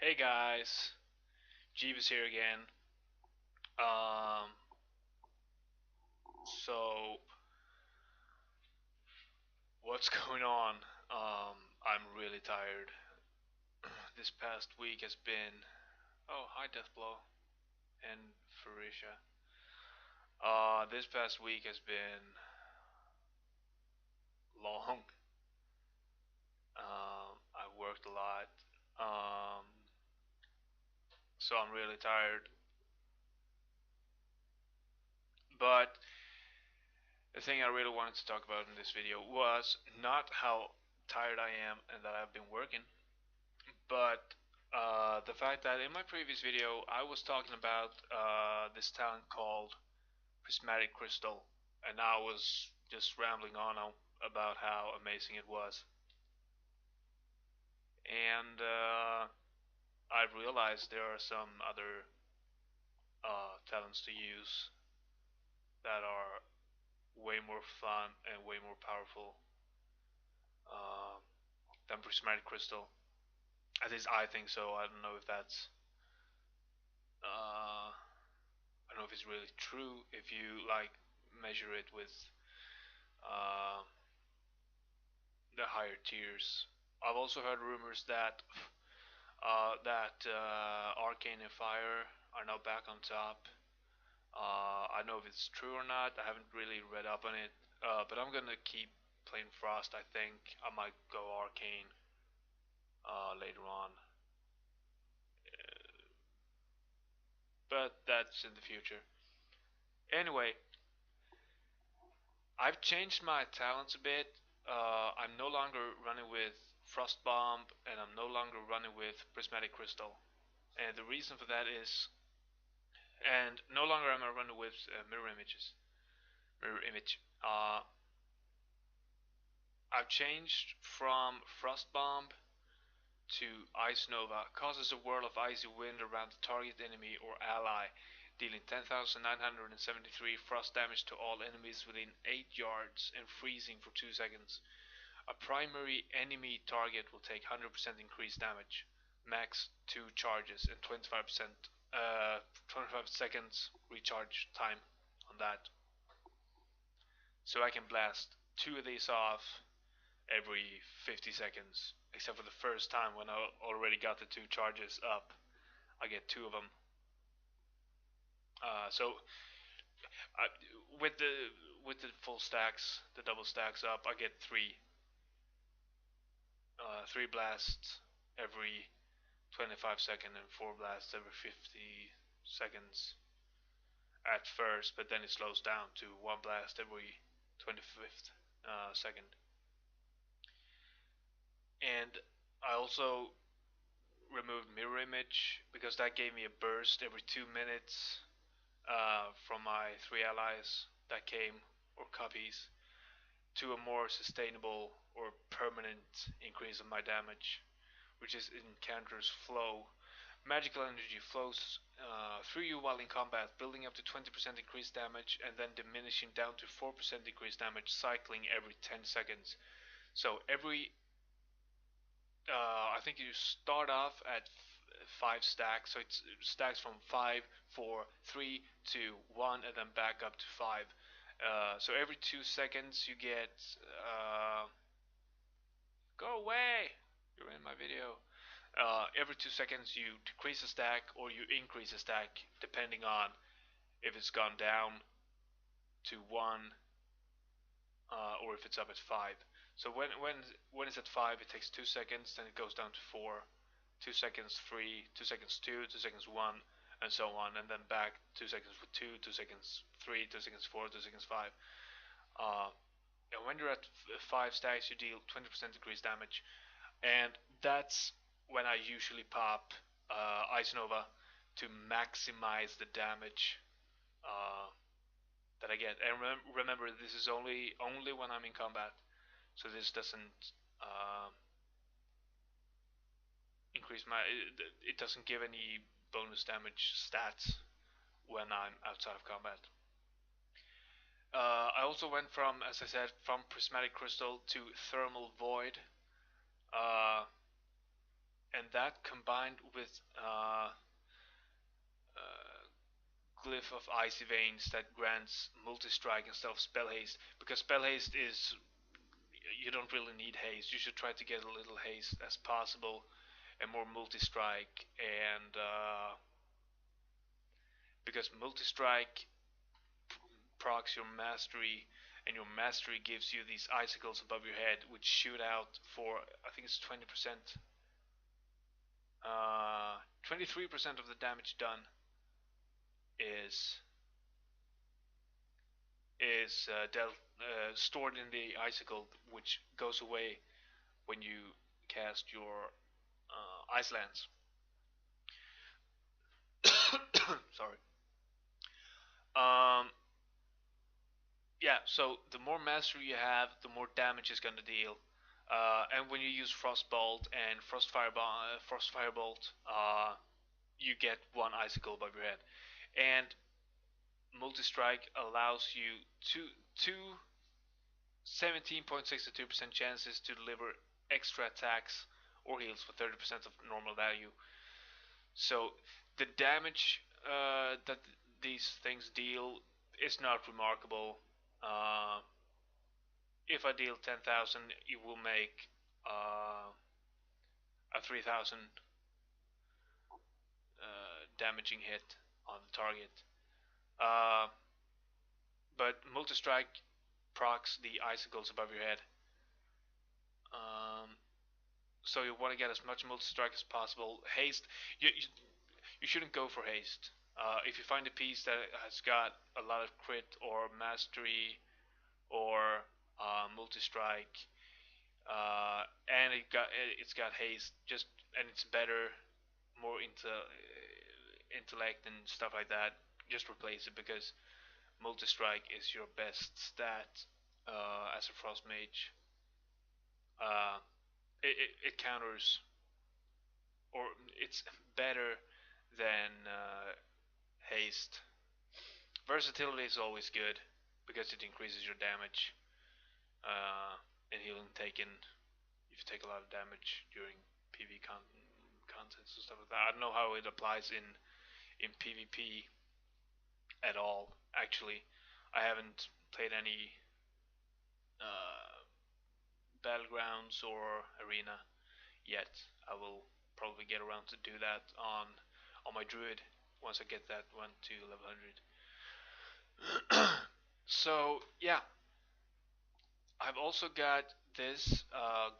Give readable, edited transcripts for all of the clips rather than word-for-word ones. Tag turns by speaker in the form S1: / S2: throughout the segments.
S1: Hey guys, Geebuz here again. Um, so what's going on? I'm really tired. This past week has been. Oh, hi Deathblow and Farisha. This past week has been long. I worked a lot. Um, so I'm really tired. But the thing I really wanted to talk about in this video was not how tired I am and that I've been working, but the fact that in my previous video I was talking about this talent called Prismatic Crystal, and I was just rambling on about how amazing it was. And I've realized there are some other talents to use that are way more fun and way more powerful uh, than Prismatic Crystal. At least I think so. I don't know if that's I don't know if it's really true if you like measure it with uh, the higher tiers. I've also heard rumors that Arcane and Fire are now back on top. I don't know if it's true or not. I haven't really read up on it, but I'm gonna keep playing Frost. I think I might go Arcane later on, but that's in the future. Anyway, I've changed my talents a bit. I'm no longer running with Frost Bomb, and I'm no longer running with Prismatic Crystal. And the reason for that is, and no longer am I running with mirror images. Mirror image. I've changed from Frost Bomb to Ice Nova. Causes a whirl of icy wind around the target enemy or ally, dealing 10,973 frost damage to all enemies within 8 yards and freezing for 2 seconds. A primary enemy target will take 100% increased damage, max 2 charges, and 25 seconds recharge time on that. So I can blast 2 of these off every 50 seconds, except for the first time when I already got the 2 charges up. I get 2 of them. So I, with the full stacks, the double stacks up, I get 3 blasts every 25 seconds and 4 blasts every 50 seconds at first, but then it slows down to 1 blast every 25th second. And I also removed mirror image because that gave me a burst every 2 minutes from my 3 allies that came, or copies, to a more sustainable or permanent increase of my damage, which is Encounter's Flow. Magical energy flows through you while in combat, building up to 20% increased damage and then diminishing down to 4% increased damage, cycling every 10 seconds. So I think you start off at 5 stacks, so it stacks from 5, 4, 3, 2, 1, and then back up to 5. So every 2 seconds you get. Go away! You're in my video. Every 2 seconds you decrease a stack or you increase a stack depending on if it's gone down to 1 or if it's up at 5. So when it's at 5, it takes 2 seconds, then it goes down to 4, 2 seconds 3, 2 seconds 2, 2 seconds 1, and so on, and then back 2 seconds for 2, 2 seconds 3, 2 seconds 4, 2 seconds 5. And when you're at 5 stacks, you deal 20% increased damage, and that's when I usually pop Ice Nova to maximize the damage that I get. And remember, this is only when I'm in combat, so this doesn't increase my. It doesn't give any bonus damage stats when I'm outside of combat. I also went from, as I said, from Prismatic Crystal to Thermal Void. Uh, and that combined with glyph of icy veins that grants multi-strike instead of spell haste, because spell haste is, you don't really need haste. You should try to get a little haste as possible and more multi-strike, and because multi-strike procs your mastery, and your mastery gives you these icicles above your head which shoot out for, I think it's 20%, 23% of the damage done is stored in the icicle, which goes away when you cast your ice lance. Sorry. Um, yeah, so the more mastery you have, the more damage it's gonna deal. And when you use Frostbolt and Frost Firebolt, you get one icicle above your head. And multi-strike allows you two 17.62% chances to deliver extra attacks or heals for 30% of normal value. So the damage that these things deal is not remarkable. Uh, if I deal 10,000, it will make a 3,000 damaging hit on the target. Uh, but multi-strike procs the icicles above your head. So you want to get as much multi-strike as possible. Haste, you shouldn't go for haste. If you find a piece that has got a lot of crit or mastery or multi-strike, and it's got haste, and it's better, more into intellect and stuff like that, just replace it, because multi-strike is your best stat as a Frost Mage. Uh, it counters, or it's better than haste. Versatility is always good because it increases your damage and healing taken if you take a lot of damage during PV contests and stuff like that. I don't know how it applies in PvP at all. Actually, I haven't played any uh, battlegrounds or arena yet. I will probably get around to do that on my druid once I get that one to level 100. So yeah, I've also got this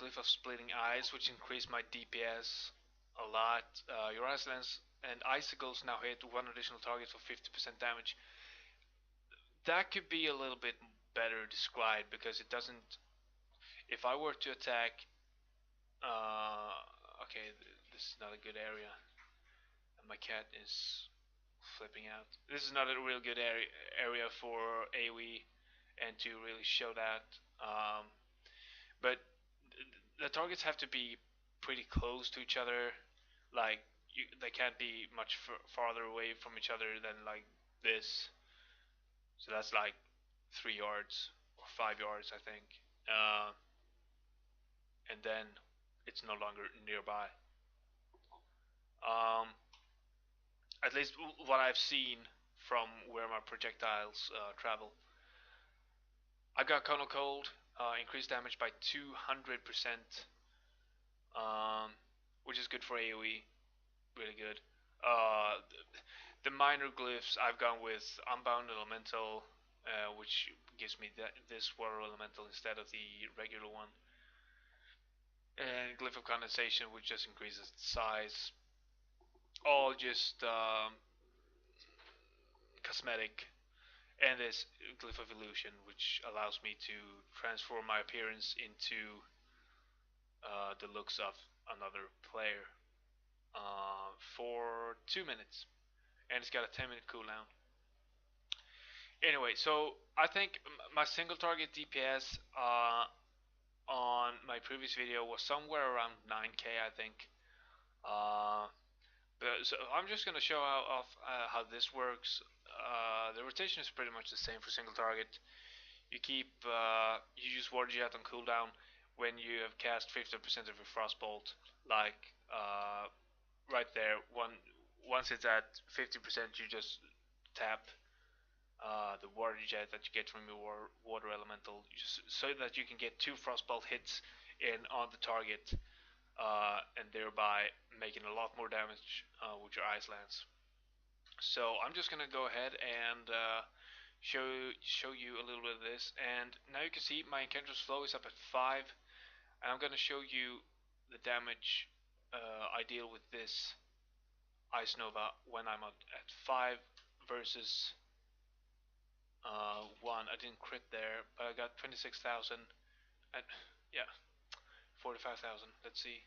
S1: glyph of splitting eyes, which increased my DPS a lot. Your ice lance and icicles now hit one additional target for 50% damage. That could be a little bit better described, because it doesn't. If I were to attack, okay, this is not a good area. My cat is flipping out. This is not a real good area for AoE and to really show that. But the targets have to be pretty close to each other. Like they can't be much farther away from each other than like this. So that's like 3 yards or 5 yards, I think. And then it's no longer nearby. At least what I've seen from where my projectiles travel. I got Cone of Cold, increased damage by 200%, which is good for AoE, really good. Uh, the minor glyphs I've gone with Unbound Elemental, which gives me this Water Elemental instead of the regular one. And Glyph of Condensation, which just increases the size. All just cosmetic. And this Glyph of Illusion, which allows me to transform my appearance into the looks of another player for 2 minutes. And it's got a 10-minute cooldown. Anyway, so I think my single target DPS on my previous video was somewhere around 9k, I think. So I'm just gonna show how this works. The rotation is pretty much the same for single target. You use WoD on cooldown when you have cast 50% of your Frostbolt, like right there. Once it's at 50%, you just tap the water jet that you get from your water elemental, just so that you can get 2 frostbolt hits in on the target, and thereby making a lot more damage with your ice lance. So I'm just gonna go ahead and show you a little bit of this, and now you can see my encounters flow is up at 5, and I'm gonna show you the damage I deal with this Ice Nova when I'm at 5 versus 1. I didn't crit there, but I got 26,000 and yeah, 45,000. Let's see.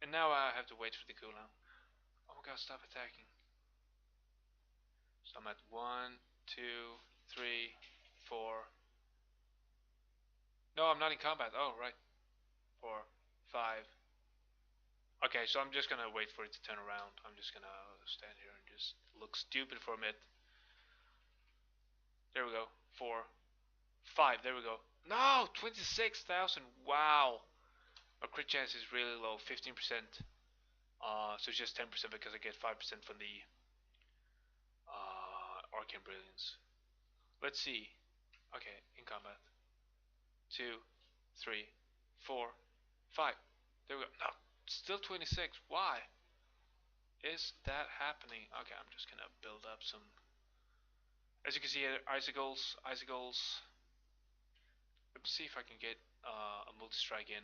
S1: And now I have to wait for the cooldown. Oh my god, stop attacking. So I'm at 1, 2, 3, 4. No, I'm not in combat. Oh, right. 4, 5. Okay, so I'm just gonna wait for it to turn around. I'm just gonna stand here and just look stupid for a minute. There we go. 4, 5. There we go. No, 26,000. Wow. My crit chance is really low, 15%. So it's just 10% because I get 5% from the Arcane Brilliance. Let's see. Okay, in combat. 2, 3, 4, 5. There we go. No, still 26. Why is that happening? Okay, I'm just gonna build up some. As you can see here, icicles. Let's see if I can get a multi-strike in.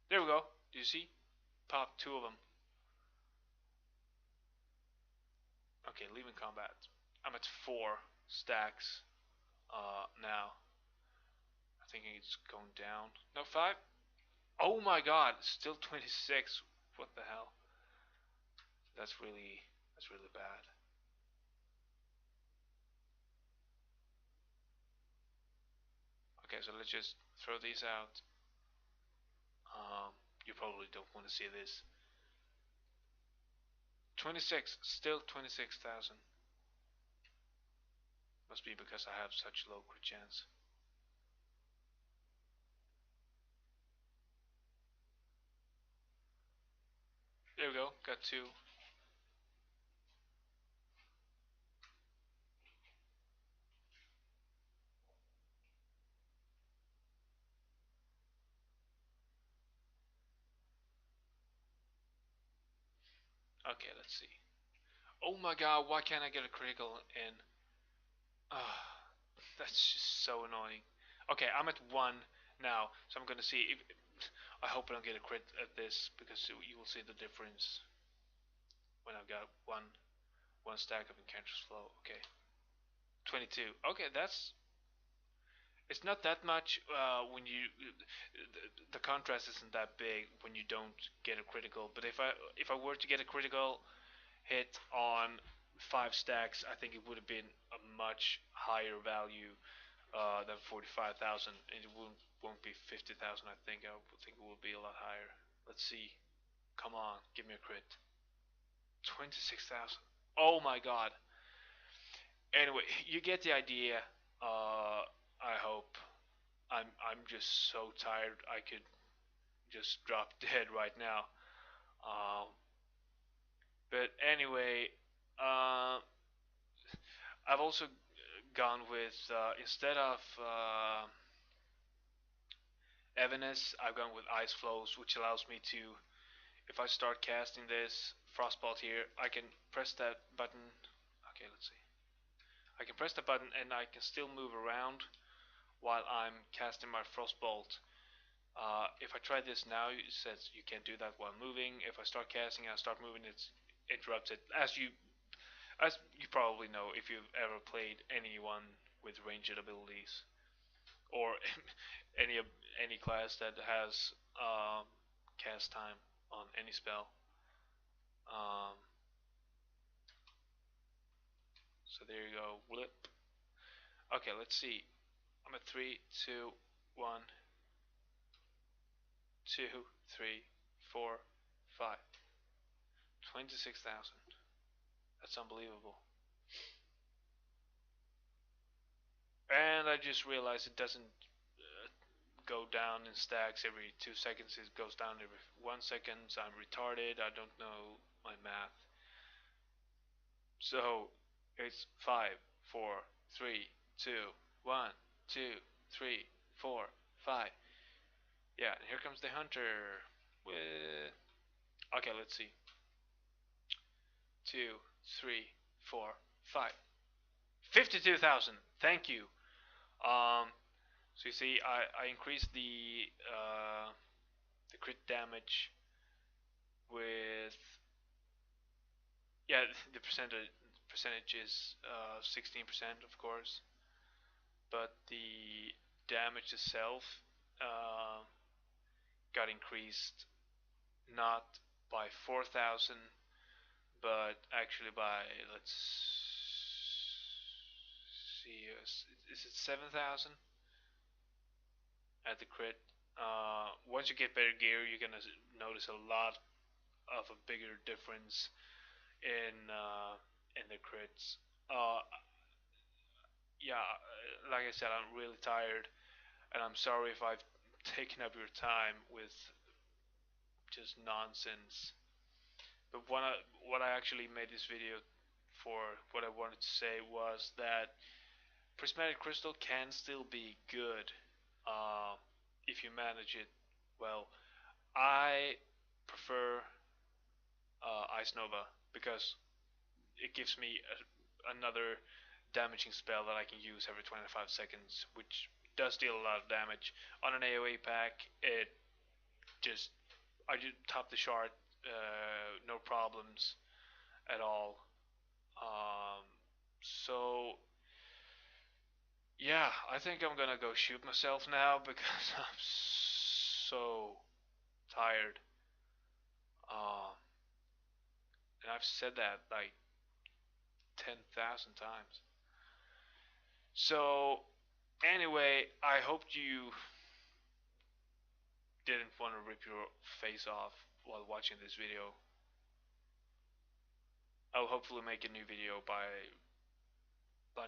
S1: There we go. Do you see? Pop 2 of them. Okay, leaving combat. I'm at 4 stacks now. I think it's going down. No, 5. Oh my god, still 26. What the hell? That's really bad. Okay, so let's just throw these out. You probably don't want to see this. 26, still 26,000. Must be because I have such low crit chance. There we go, got 2. Okay, let's see. Oh my god, why can't I get a critical in? That's just so annoying. Okay, I'm at 1 now, so I'm gonna see if. I hope I don't get a crit at this, because you will see the difference when I've got one stack of encounters flow. Okay, 22. Okay, that's. It's not that much when you. The contrast isn't that big when you don't get a critical. But if I were to get a critical hit on 5 stacks, I think it would have been a much higher value than 45,000. It won't be 50,000. I think it will be a lot higher. Let's see. Come on, give me a crit. 26,000. Oh my god. Anyway, you get the idea. I hope. I'm just so tired. I could just drop dead right now. But anyway, I've also gone with instead of Evanescence, I've gone with Ice Flows, which allows me to, if I start casting this Frostbolt here, I can press that button. Okay, let's see. I can press the button and I can still move around while I'm casting my Frostbolt. If I try this now, it says you can't do that while moving. If I start casting and I start moving, it's interrupted. As you probably know if you've ever played anyone with ranged abilities, or any class that has cast time on any spell. So there you go. Blip. Okay, let's see. I'm at 3, 2, 1, 2, 3, 4, 5. 26,000. That's unbelievable. And I just realized it doesn't go down in stacks every 2 seconds. It goes down every 1 second. I'm retarded. I don't know my math. So it's 5, 4, 3, 2, 1, 2, 3, 4, 5. Yeah, and here comes the hunter. Okay, let's see. 2, 3, 4, 5. 52,000. Thank you. So you see, I increased the crit damage with, yeah, the percentage is 16%, of course, but the damage itself uh, got increased not by 4,000, but actually by, let's see, is it 7,000 at the crit? Once you get better gear, you're gonna notice a lot of a bigger difference in the crits. Yeah, like I said, I'm really tired, and I'm sorry if I've taken up your time with just nonsense. But what I actually made this video for, what I wanted to say was that prismatic crystal can still be good if you manage it well. I prefer Ice Nova because it gives me another damaging spell that I can use every 25 seconds, which does deal a lot of damage. On an AoE pack, it just, I just top the shard, no problems at all. So yeah, I think I'm gonna go shoot myself now because I'm so tired. Uh, and I've said that like 10,000 times. So anyway, I hope you didn't want to rip your face off while watching this video. I'll hopefully make a new video by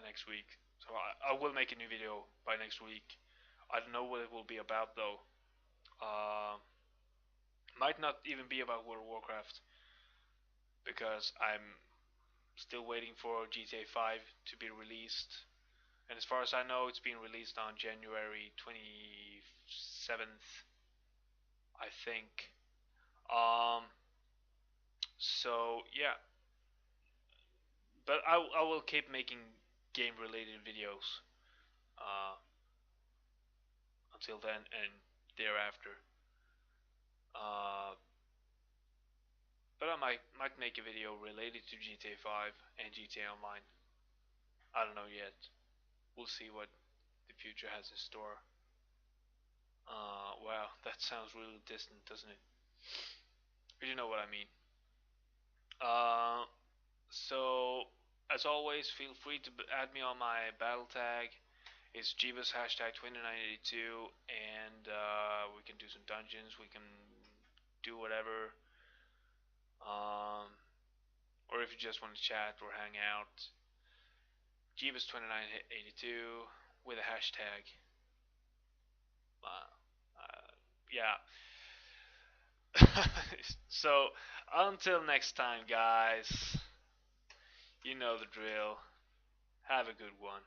S1: next week. So I will make a new video by next week. I don't know what it will be about though. Uh, might not even be about World of Warcraft because I'm still waiting for GTA 5 to be released. And as far as I know, it's being released on January 27th, I think. Um, so yeah, but I will keep making game related videos until then and thereafter. Uh, but I might make a video related to GTA 5 and GTA Online. I don't know yet. We'll see what the future has in store. Wow, that sounds really distant, doesn't it? But you know what I mean. Uh, so as always, feel free to add me on my BattleTag. It's Geebuz hashtag 2982, and we can do some dungeons. We can do whatever. Or if you just want to chat or hang out, Geebuz 2982 with a hashtag. Yeah. So until next time, guys, you know the drill. Have a good one.